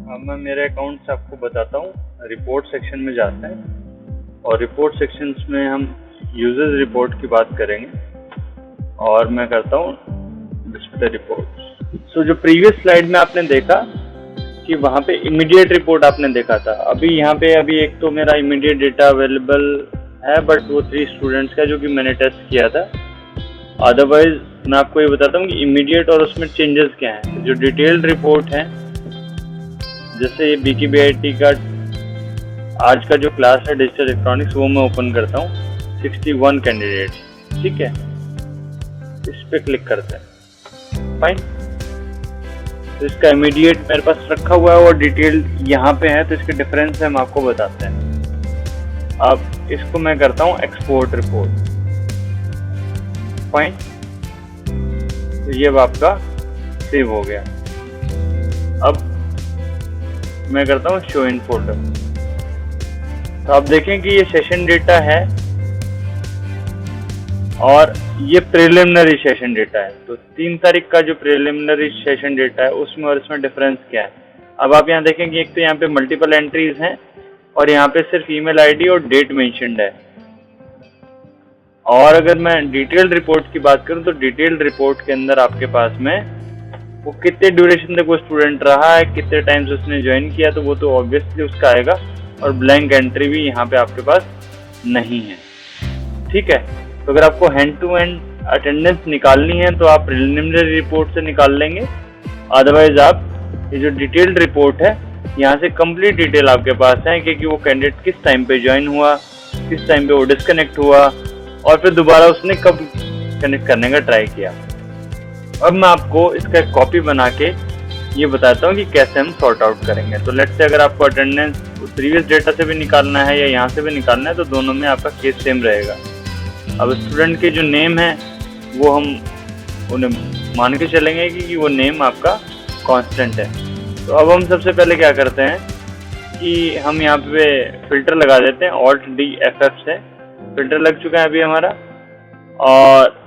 अब मैं मेरे अकाउंट से आपको बताता हूँ। रिपोर्ट सेक्शन में जाते हैं और रिपोर्ट सेक्शंस में हम यूजर्स रिपोर्ट की बात करेंगे और मैं करता हूँ डिस्प्ले रिपोर्ट। सो जो प्रीवियस स्लाइड में आपने देखा कि वहाँ पे इमीडिएट रिपोर्ट आपने देखा था, अभी यहाँ पे एक तो मेरा इमीडिएट डेटा अवेलेबल है, बट वो 3 स्टूडेंट्स का जो कि मैंने टेस्ट किया था। अदरवाइज मैं आपको ये बताता हूँ कि इमीडिएट और उसमें चेंजेस क्या हैं। जो डिटेल्ड रिपोर्ट है, जैसे ये BKBIT का आज का जो क्लास है डिजिटल इलेक्ट्रॉनिक्स, वो मैं ओपन करता हूँ। 61 कैंडिडेट्स, ठीक है, इस पे क्लिक करते हैं। फाइन, तो इसका इमीडिएट मेरे पास रखा हुआ है और डिटेल यहाँ पे है, तो इसके डिफरेंस हम आपको बताते हैं। अब इसको मैं करता हूँ एक्सपोर्ट रिपोर्ट। फाइन, तो ये अब आपका सेव हो गया। अब मैं करता हूँ शो इन फोल्डर। तो आप देखें कि ये सेशन डेटा है और ये प्रिलिमिनरी सेशन डेटा है। तो 3 तारीख का जो प्रिलिमिनरी सेशन डेटा है उसमें और इसमें डिफरेंस क्या है। अब आप यहाँ देखें कि एक तो यहाँ पे मल्टीपल एंट्रीज हैं और यहाँ पे सिर्फ ईमेल आईडी और डेट मेंशन्ड है। और अगर मैं डिटेल्ड रिपोर्ट की बात करूँ तो डिटेल्ड रिपोर्ट के अंदर आपके पास में वो कितने ड्यूरेशन तक वो स्टूडेंट रहा है, कितने टाइम्स उसने ज्वाइन किया, तो वो तो ऑब्वियसली उसका आएगा। और ब्लैंक एंट्री भी यहाँ पे आपके पास नहीं है, ठीक है। तो अगर आपको हैंड टू हैंड अटेंडेंस निकालनी है तो आप प्रिलिमिनरी रिपोर्ट से निकाल लेंगे। अदरवाइज आप ये जो डिटेल्ड रिपोर्ट है, यहाँ से कंप्लीट डिटेल आपके पास है कि वो कैंडिडेट किस टाइम पे ज्वाइन हुआ, किस टाइम पे वो डिस्कनेक्ट हुआ और फिर दोबारा उसने कब कनेक्ट करने का ट्राई किया। अब मैं आपको इसका एक कॉपी बना के ये बताता हूँ कि कैसे हम सॉर्ट आउट करेंगे। तो लेट्स से अगर आपको अटेंडेंस प्रीवियस डेटा से भी निकालना है या यहाँ से भी निकालना है, तो दोनों में आपका केस सेम रहेगा। अब स्टूडेंट के जो नेम है वो हम उन्हें मान के चलेंगे कि वो नेम आपका कांस्टेंट है। तो अब हम सबसे पहले क्या करते हैं कि हम यहाँ पे फिल्टर लगा देते हैं। Alt+D+F से फिल्टर लग चुका है अभी हमारा। और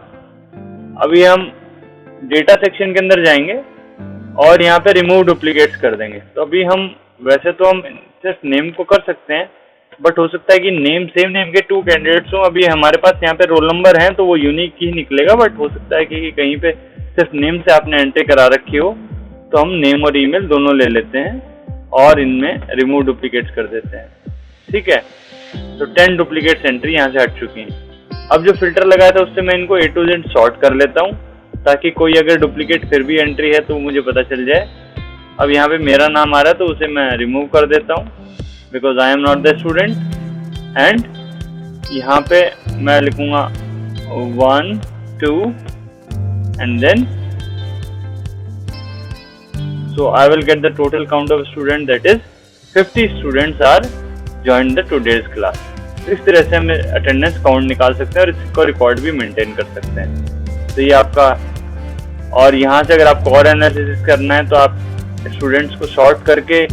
अभी हम डेटा सेक्शन के अंदर जाएंगे और यहाँ पे रिमूव डुप्लीकेट्स कर देंगे। तो अभी हम वैसे तो हम सिर्फ नेम को कर सकते हैं, बट हो सकता है कि नेम सेम नेम के 2 कैंडिडेट्स हों। अभी हमारे पास यहाँ पे रोल नंबर है तो वो यूनिक ही निकलेगा, बट हो सकता है कि कहीं पे सिर्फ नेम से आपने एंट्री करा रखी हो। तो हम नेम और ईमेल दोनों ले लेते हैं और इनमें रिमूव डुप्लीकेट्स कर देते हैं, ठीक है। तो 10 डुप्लीकेट्स एंट्री यहाँ से हट चुकी हैं। अब जो फिल्टर लगाया था उससे मैं इनको A to Z सॉर्ट कर लेता हूँ, ताकि कोई अगर डुप्लीकेट फिर भी एंट्री है तो मुझे पता चल जाए। अब यहाँ पे मेरा नाम आ रहा है तो उसे मैं रिमूव कर देता हूँ, because I am not the student. And यहाँ पे मैं लिखूँगा 1 2 and then so I will get the total count of student, that is 50 students are joined the today's class। तो इस तरह से हम अटेंडेंस काउंट निकाल सकते हैं और इसको रिकॉर्ड भी मेंटेन कर सकते हैं। तो ये आपका, और यहाँ से अगर आपको और एनालिसिस करना है तो आप स्टूडेंट्स को सॉर्ट करके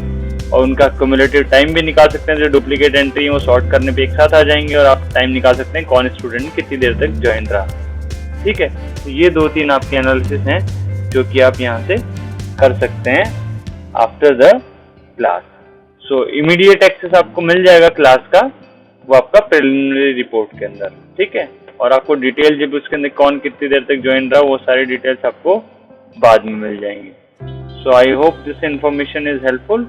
और उनका क्यूमुलेटिव टाइम भी निकाल सकते हैं। जो डुप्लीकेट एंट्री है वो सॉर्ट करने पे एक साथ आ जाएंगे और आप टाइम निकाल सकते हैं कौन स्टूडेंट कितनी देर तक ज्वाइन रहा, ठीक है। तो ये 2-3 आपके एनालिसिस हैं जो कि आप यहाँ से कर सकते हैं after the class. So immediate access आपको मिल जाएगा क्लास का, वो आपका प्रिलिमिनरी रिपोर्ट के अंदर, ठीक है। और आपको डिटेल जब उसके अंदर कौन कितनी देर तक ज्वाइन रहा, वो सारी डिटेल्स आपको बाद में मिल जाएंगी। So I hope this information is helpful.